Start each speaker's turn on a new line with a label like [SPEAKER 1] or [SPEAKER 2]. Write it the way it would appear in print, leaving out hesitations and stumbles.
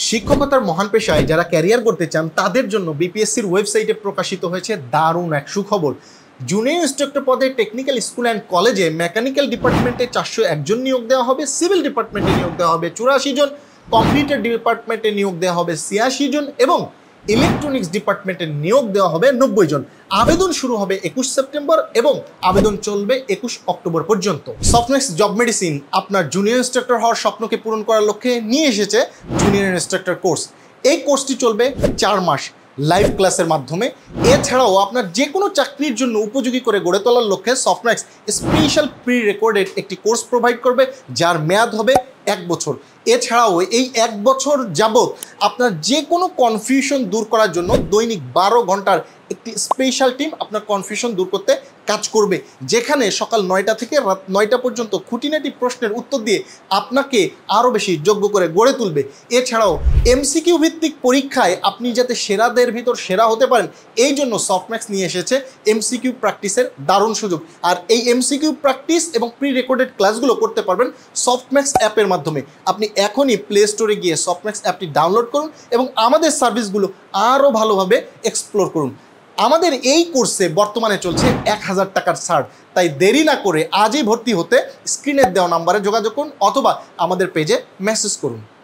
[SPEAKER 1] শিক্ষকতার মহান পেশায় যারা ক্যারিয়ার করতে চান তাদের জন্য বিপিএসসির ওয়েবসাইটে প্রকাশিত হয়েছে দারুণ এক সুখবর। জুনিয়র ইন্সট্রাক্টর পদে টেকনিক্যাল স্কুল অ্যান্ড কলেজে মেকানিক্যাল ডিপার্টমেন্টে 401 জন নিয়োগ দেওয়া হবে, সিভিল ডিপার্টমেন্টে নিয়োগ দেওয়া হবে 84 জন, কম্পিউটার ডিপার্টমেন্টে নিয়োগ দেওয়া হবে 86 জন এবং ইলেকট্রনিক্স ডিপার্টমেন্টে নিয়োগ দেওয়া হবে 90 জন। আবেদন শুরু হবে 21 সেপ্টেম্বর এবং আবেদন চলবে 21 অক্টোবর পর্যন্ত। সফটনেক্স জব মেডিসিন আপনার জুনিয়র ইন্সট্রাক্টর হওয়ার স্বপ্নকে পূরণ করার লক্ষ্যে নিয়ে এসেছে জুনিয়র ইন্সট্রাক্টর কোর্স। এই কোর্সটি চলবে 4 মাস লাইভ ক্লাসের মাধ্যমে। এছাড়াও আপনার যে কোনো চাকরির জন্য উপযোগী করে গড়ে তোলার লক্ষ্যে সফটনেক্স স্পেশাল প্রি রেকর্ডেড একটি কোর্স প্রোভাইড করবে যার মেয়াদ হবে 1 বছর। এছাড়াও এই 1 বছর যাবত আপনার যে কোনো কনফিউশন দূর করার জন্য দৈনিক 12 ঘন্টার একটি স্পেশাল টিম আপনার কনফিউশন দূর করতে কাজ করবে, যেখানে সকাল 9টা থেকে রাত 9টা পর্যন্ত খুঁটিনাটি প্রশ্নের উত্তর দিয়ে আপনাকে আরও বেশি যোগ্য করে গড়ে তুলবে। এছাড়াও এমসিকিউ ভিত্তিক পরীক্ষায় আপনি যাতে সেরাদের ভিতর সেরা হতে পারেন এই জন্য সফটম্যাক্স নিয়ে এসেছে এমসিকিউ প্র্যাকটিসের দারুণ সুযোগ। আর এই এমসিকিউ প্র্যাকটিস এবং প্রি রেকর্ডেড ক্লাসগুলো করতে পারবেন সফটম্যাক্স অ্যাপের মাধ্যমে। আপনি এখনই প্লে স্টোরে গিয়ে সফটম্যাক্স অ্যাপটি ডাউনলোড করুন এবং আমাদের সার্ভিসগুলো আরও ভালোভাবে এক্সপ্লোর করুন। আমাদের এই কোর্সে বর্তমানে চলছে 1000 টাকার ছাড়, তাই দেরি না করে আজই ভর্তি হতে স্ক্রিনের দেওয়া নাম্বারে যোগাযোগ করুন অথবা আমাদের পেজে মেসেজ করুন।